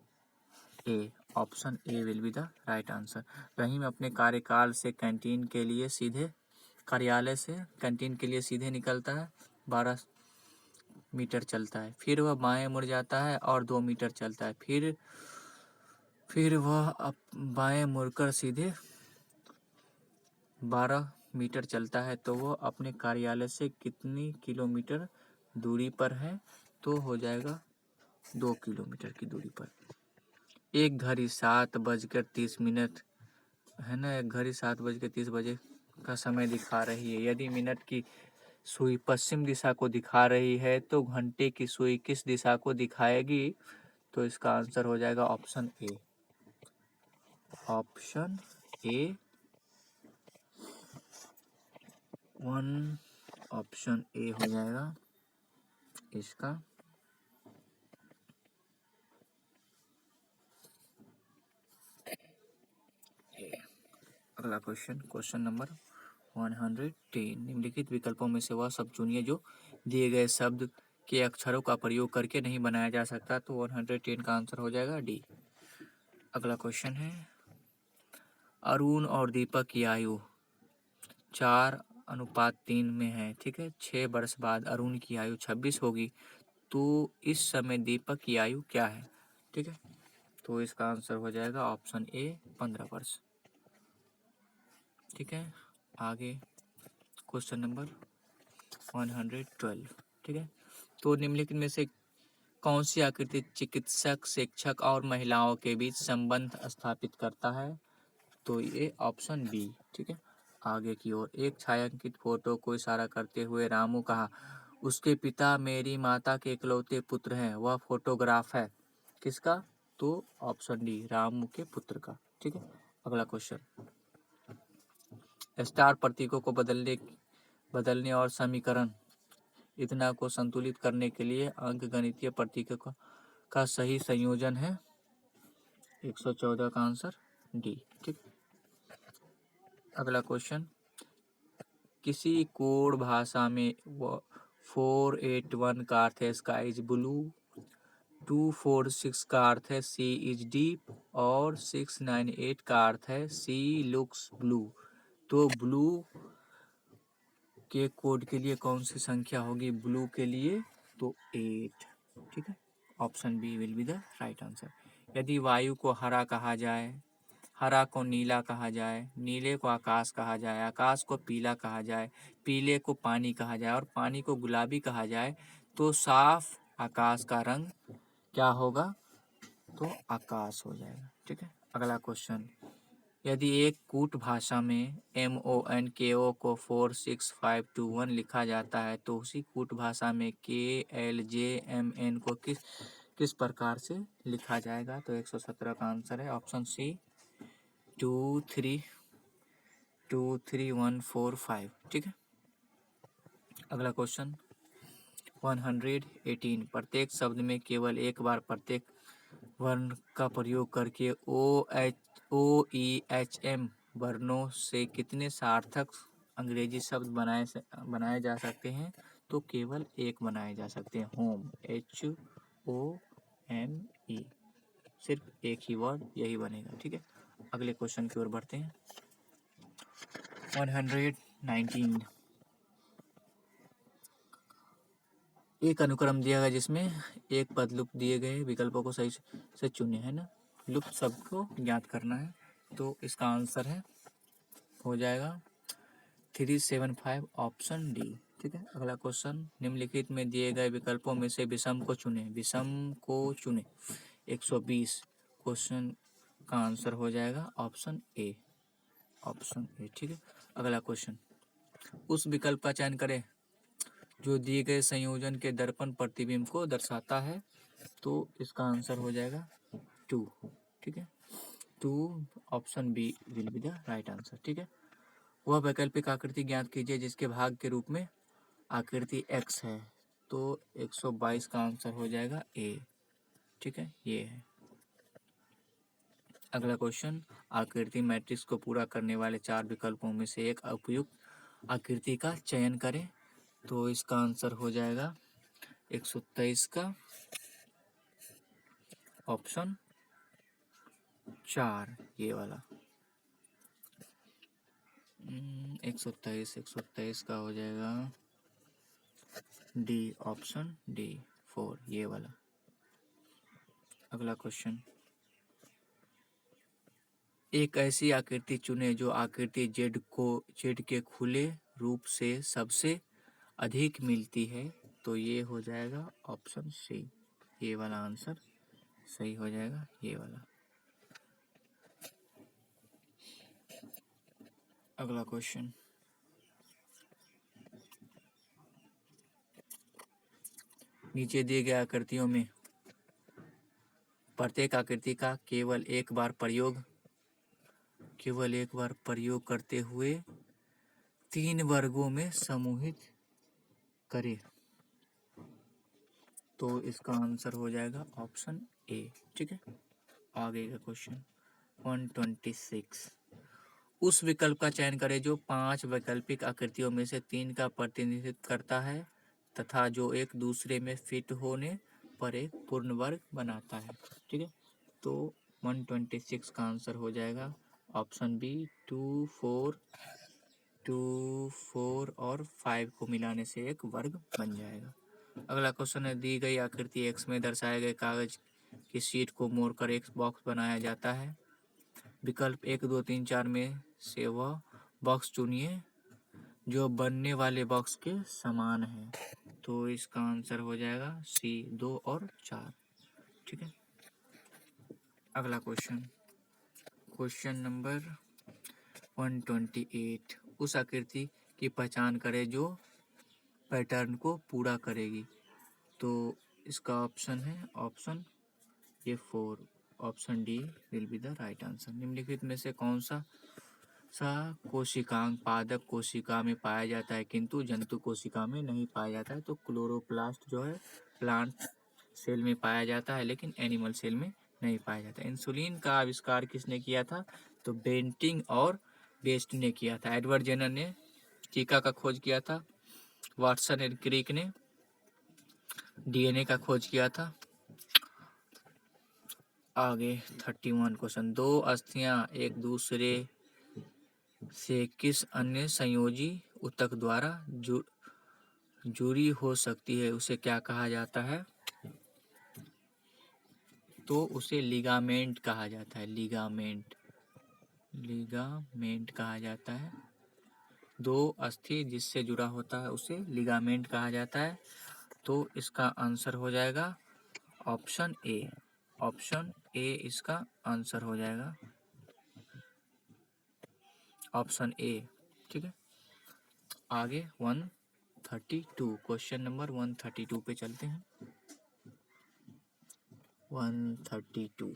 S1: A, option A will be the right answer. Rahim अपने कार्यकाल से कैंटीन के लिए सीधे कार्यालय से कैंटीन के लिए सीधे निकलता है, 12 मीटर चलता है, फिर वह बाएं मुड़ जाता है और 2 मीटर चलता है, फिर वह बाएं मुड़कर सीधे 12 मीटर चलता है तो वो अपने कार्यालय से कितनी किलोमीटर दूरी पर है? तो हो जाएगा 2 किलोमीटर की दूरी पर। एक घड़ी 7:30 है ना, एक घड़ी 7:30 का समय दिखा रही है। यदि मिनट की सुई पश्चिम दिशा को दिखा रही है तो घंटे की सुई किस दिशा को दिखाएगी? तो इसका आंसर हो जाएगा option A. Option A 1 option A हो जाएगा इसका। अगला क्वेश्चन नंबर 110। निम्नलिखित विकल्पों में से वह शब्द चुनिए जो दिए गए शब्द के अक्षरों का प्रयोग करके नहीं बनाया जा सकता। तो 110 का आंसर हो जाएगा डी। अगला क्वेश्चन है, अरुण और दीपक की आयु 4:3 में है, ठीक है। 6 वर्ष बाद अरुण की आयु 26 होगी, तो इस समय दीपक की आयु क्या है? ठीक है, तो इसका आंसर हो जाएगा ऑप्शन ए 15 वर्ष। ठीक है, आगे क्वेश्चन नंबर 112। ठीक है, तो निम्नलिखित में से कौन सी आकृति चिकित्सक, शिक्षक और महिलाओं के बीच संबंध स्थापित करता है? तो ये ऑप्शन बी। ठीक है, आगे की ओर, एक छायांकित फोटो को इशारा करते हुए रामू कहा, उसके पिता मेरी माता के इकलौते पुत्र हैं। वह फोटोग्राफ है किसका? तो ऑप्शन डी, रामू के पुत्र का। ठीक है, अगला क्वेश्चन, स्टार प्रतीकों को बदलने और समीकरण इतना को संतुलित करने के लिए अंकगणितीय प्रतीकों का सही संयोजन है 114 का आंसर डी। ठीक, अगला क्वेश्चन, किसी कोड भाषा में 481 का अर्थ है स्काई इज ब्लू, 246 का अर्थ है सी इज डीप और 698 का अर्थ है सी लुक्स ब्लू। तो ब्लू के कोड के लिए कौन सी संख्या होगी ब्लू के लिए? तो 8। ठीक है, option B will be the right answer. यदि वायु को हरा कहा जाए, हरा को नीला कहा जाए, नीले को आकाश कहा जाए, आकाश को पीला कहा जाए, पीले को पानी कहा जाए और पानी को गुलाबी कहा जाए, तो साफ आकाश का रंग क्या होगा? तो आकाश हो जाएगा। ठीक है, अगला क्वेश्चन, यदि एक कूट भाषा में MONKO को 46521 लिखा जाता है तो उसी कूट भाषा में KLJMN को किस प्रकार से लिखा जाएगा? तो 117 का आंसर है ऑप्शन सी 23145। ठीक है, अगला क्वेश्चन 118। प्रत्येक शब्द में केवल एक बार प्रत्येक वर्ण का प्रयोग करके OEHM वर्णों से कितने सार्थक अंग्रेजी शब्द बनाए जा सकते हैं? तो केवल एक बनाए जा सकते हैं, होम, HOME, सिर्फ एक ही वर्ड यही बनेगा। ठीक है, अगले क्वेश्चन की ओर बढ़ते हैं 119। एक अनुक्रम दिया गया जिसमें एक पद लुप्त दिए गए विकल्पों को सही से चुने, है ना। लुप्त शब्द को ज्ञात करना है, तो इसका आंसर है हो जाएगा 375 ऑप्शन डी। ठीक है, अगला क्वेश्चन, निम्नलिखित में दिए गए विकल्पों में से विषम को चुने। 120 क्वेश्चन का आंसर हो जाएगा ऑप्शन ए। ठीक है, अगला क्वेश्चन, उस विकल्प का चयन करें जो दिए गए संयोजन के दर्पण प्रतिबिंब को दर्शाता है। तो इसका आंसर हो जाएगा 2। ठीक है, 2 option B will be the right answer. ठीक है, वह वैकल्पिक आकृति ज्ञात कीजिए जिसके भाग के रूप में आकृति x है। तो 122 का आंसर हो जाएगा ए। ठीक है, ये है। अगला क्वेश्चन, आकृति मैट्रिक्स को पूरा करने वाले 4 विकल्पों में से एक उपयुक्त आकृति का चयन करें। तो इसका आंसर हो जाएगा 123 का ऑप्शन 4, ये वाला। 123 का हो जाएगा डी, ऑप्शन डी 4, ये वाला। अगला क्वेश्चन, एक ऐसी आकृति चुने जो आकृति जेड के खुले रूप से सबसे अधिक मिलती है। तो ये हो जाएगा ऑप्शन सी, ये वाला आंसर सही हो जाएगा, ये वाला। अगला क्वेश्चन, नीचे दिए गए आकृतियों में प्रत्येक आकृति का केवल एक बार प्रयोग करते हुए 3 वर्गों में समूहित करें। तो इसका आंसर हो जाएगा ऑप्शन ए। ठीक है, आगे का क्वेश्चन 126, उस विकल्प का चयन करें जो 5 वैकल्पिक आकृतियों में से 3 का प्रतिनिधित्व करता है तथा जो एक दूसरे में फिट होने पर एक पूर्ण वर्ग बनाता है। ठीक है, तो 126 का आंसर हो जाएगा ऑप्शन बी, 2, 4 और 5 को मिलाने से एक वर्ग बन जाएगा। अगला क्वेश्चन है, दी गई आकृति एक्स में दर्शाए गए कागज की शीट को मोड़कर एक बॉक्स बनाया जाता है। विकल्प 1, 2, 3, 4 में से वह बॉक्स चुनिए जो बनने वाले बॉक्स के समान है। तो इसका आंसर हो जाएगा सी, 2 और 4। ठीक है, अगला क्वेश्चन नंबर 128, उस आकृति की पहचान करें जो पैटर्न को पूरा करेगी। तो इसका ऑप्शन है ऑप्शन ये 4, option D will be the right answer. निम्नलिखित में से कौन सा कोशिकांग पादप कोशिका में पाया जाता है किंतु जंतु कोशिका में नहीं पाया जाता है? तो क्लोरोप्लास्ट जो है प्लांट सेल में पाया जाता है लेकिन एनिमल सेल में नहीं पाया जाता। इंसुलिन का आविष्कार किसने किया था? तो बेंटिंग और बेस्ट ने किया था। एडवर्ड जेनर ने टीका का खोज किया था। वाटसन एंड क्रिक ने डीएनए का खोज किया था। आगे 31 क्वेश्चन, 2 अस्थियां एक दूसरे से किस अन्य संयोजी ऊतक द्वारा जुड़ी हो सकती है, उसे क्या कहा जाता है? तो उसे लिगामेंट कहा जाता है। लिगामेंट कहा जाता है। 2 अस्थि जिससे जुड़ा होता है उसे लिगामेंट कहा जाता है। तो इसका आंसर हो जाएगा ऑप्शन ए। ऑप्शन ए इसका आंसर हो जाएगा, ऑप्शन ए। ठीक है, आगे 132, क्वेश्चन नंबर 132 पे चलते हैं। 132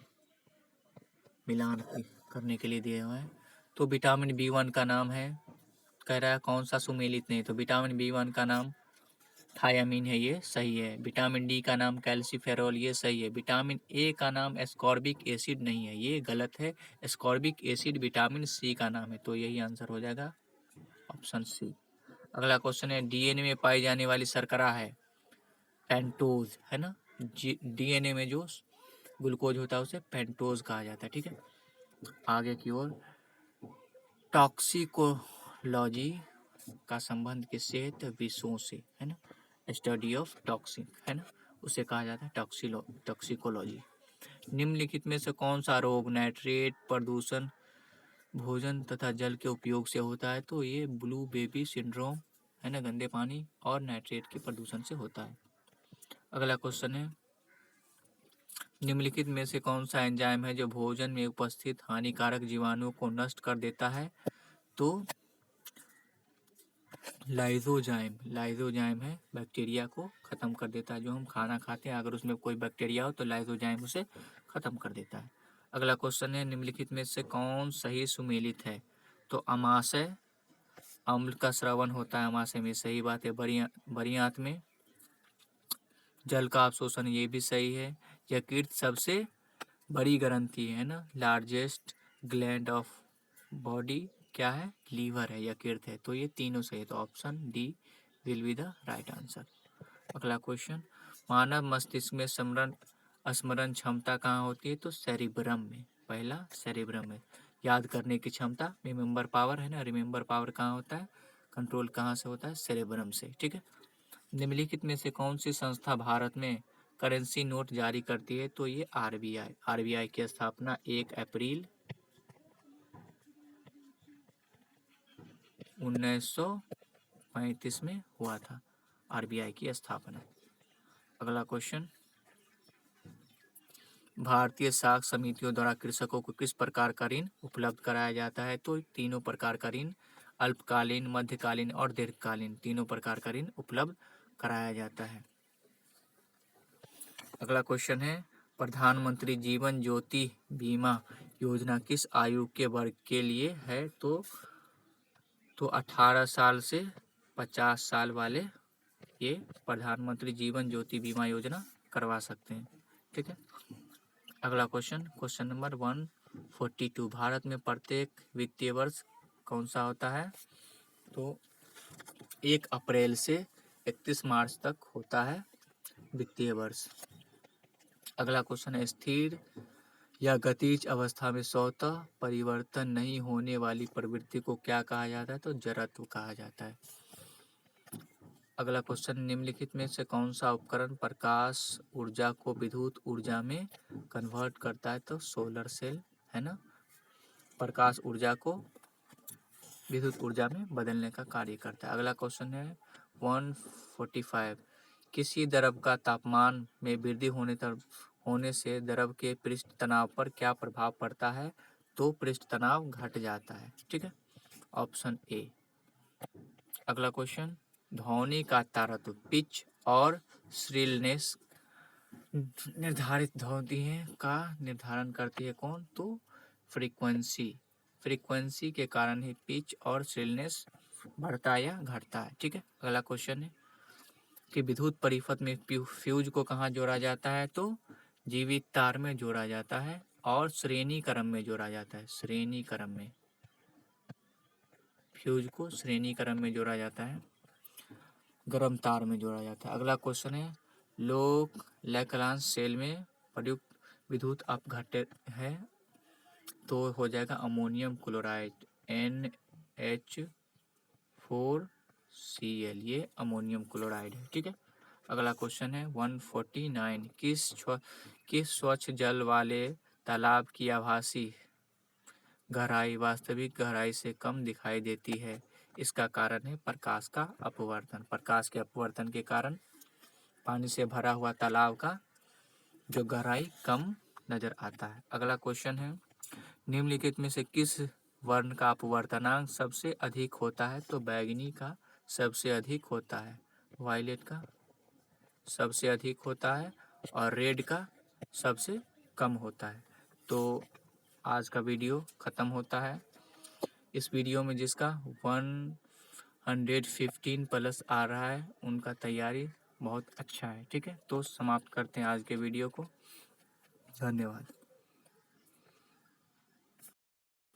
S1: मिलान करने के लिए दिए हुए हैं। तो विटामिन B1 का नाम है, कह रहा है कौन सा सुमेलित नहीं। तो विटामिन B1 का नाम थायामीन है, ये सही है। विटामिन डी का नाम कैल्सीफेरॉल, ये सही है। विटामिन ए का नाम एस्कॉर्बिक एसिड नहीं है, ये गलत है। एस्कॉर्बिक एसिड विटामिन सी का नाम है। तो यही आंसर हो जाएगा ऑप्शन सी। अगला क्वेश्चन है, डीएनए में पाई जाने वाली शर्करा है पेंटोज, है ना। डीएनए में जो ग्लूकोज होता है उसे पेंटोज कहा जाता है। ठीक है, आगे की ओर, टॉक्सिकोलॉजी का संबंध किससे है? तो विषों से, है ना। स्टडी ऑफ टॉक्सिक, है ना, उसे कहा जाता है टॉक्सिकोलॉजी। निम्नलिखित में से कौन सा रोग नाइट्रेट प्रदूषण भोजन तथा जल के उपयोग से होता है? तो ये ब्लू बेबी सिंड्रोम, है ना, गंदे पानी और नाइट्रेट के प्रदूषण से होता है। अगला क्वेश्चन है, निम्नलिखित में से कौन सा एंजाइम है जो भोजन में उपस्थित हानिकारक जीवाणुओं को नष्ट कर देता है? तो लाइजोजाइम है, बैक्टीरिया को खत्म कर देता है। जो हम खाना खाते हैं अगर उसमें कोई बैक्टीरिया हो तो लाइजोजाइम उसे खत्म कर देता है। अगला क्वेश्चन है, निम्नलिखित में से कौन सही सुमेलित है? तो अमाशय अम्ल का स्रावन होता है अमाशय में, सही बात है। बड़ी आंत में जल का अवशोषण, ये भी सही है। यकृत सबसे बड़ी ग्रंथि है ना, लार्जेस्ट ग्लैंड ऑफ बॉडी क्या है? लीवर है, यकृत है। तो ये तीनों सही है। तो option D will be the right answer. अगला क्वेश्चन, मानव मस्तिष्क में स्मरण क्षमता कहाँ होती है? तो सेरिब्रम में, पहला सेरिब्रम में। याद करने की क्षमता, रिमेंबर पावर, है ना, रिमेंबर पावर कहाँ होता है? कंट्रोल कहाँ से होता है? सेरिब्रम से। ठीक है, निम्नलिखित में से कौन सी संस्था भारत में करेंसी नोट जारी करती है? तो ये आरबीआई। आरबीआई की स्थापना 1 अप्रैल 1935 में हुआ था आरबीआई की स्थापना। अगला क्वेश्चन, भारतीय साख समितियों द्वारा कृषकों को किस प्रकार का ऋण उपलब्ध कराया जाता है? तो तीनों प्रकार का ऋण, अल्पकालीन, मध्यकालीन और दीर्घकालीन, तीनों प्रकार का ऋण उपलब्ध कराया जाता है। अगला क्वेश्चन है, प्रधानमंत्री जीवन ज्योति बीमा योजना किस आयु के वर्ग के लिए है? तो 18 साल से 50 साल वाले ये प्रधानमंत्री जीवन ज्योति बीमा योजना करवा सकते हैं। ठीक है। अगला क्वेश्चन, क्वेश्चन नंबर 142, भारत में प्रत्येक वित्तीय वर्ष कौन सा होता है? तो 1 अप्रैल से 31 मार्च तक होता है वित्तीय वर्ष। अगला क्वेश्चन है, स्थिर या गतिज अवस्था में स्वतः परिवर्तन नहीं होने वाली प्रवृत्ति को क्या कहा जाता है? तो जड़त्व कहा जाता है। अगला क्वेश्चन, निम्नलिखित में से कौन सा उपकरण प्रकाश ऊर्जा को विद्युत ऊर्जा में कन्वर्ट करता है? तो सोलर सेल है ना, प्रकाश ऊर्जा को विद्युत ऊर्जा में बदलने का कार्य करता है। अगला क्वेश्चन है 145, किसी द्रव का तापमान में वृद्धि होने से द्रव के पृष्ठ तनाव पर क्या प्रभाव पड़ता है? तो पृष्ठ तनाव घट जाता है। ठीक है, ऑप्शन ए। अगला क्वेश्चन, ध्वनि का तारतम्य पिच और श्रिलनेस निर्धारित ध्वनि का निर्धारण करती है कौन? तो फ्रीक्वेंसी। फ्रीक्वेंसी के कारण ही पिच और श्रिलनेस बढ़ता या घटता है। ठीक है। अगला क्वेश्चन है कि विद्युत परिपथ में फ्यूज को कहाँ जोड़ा जाता है? तो जीवित तार में जोड़ा जाता है और श्रेणी क्रम में जोड़ा जाता है। श्रेणी क्रम में फ्यूज को श्रेणी क्रम में जोड़ा जाता है, गर्म तार में जोड़ा जाता है। अगला क्वेश्चन है, लोक लैक्लांस सेल में प्रयुक्त विद्युत अपघट्य है? तो हो जाएगा अमोनियम क्लोराइड NH4Cl, ये अमोनियम क्लोराइड है। ठीक है। अगला क्वेश्चन है 149, किस स्वच्छ जल वाले तालाब की आभासी गहराई वास्तविक गहराई से कम दिखाई देती है? इसका कारण है प्रकाश का अपवर्तन। प्रकाश के अपवर्तन के कारण पानी से भरा हुआ तालाब का जो गहराई कम नजर आता है। अगला क्वेश्चन है, निम्नलिखित में से किस वर्ण का अपवर्तनांक सबसे अधिक होता है? तो बैंगनी का सबसे अधिक होता है, वायलेट का सबसे अधिक होता है और रेड का सबसे कम होता है। तो आज का वीडियो ख़त्म होता है। इस वीडियो में जिसका 115 प्लस आ रहा है उनका तैयारी बहुत अच्छा है। ठीक है, तो समाप्त करते हैं आज के वीडियो को। धन्यवाद।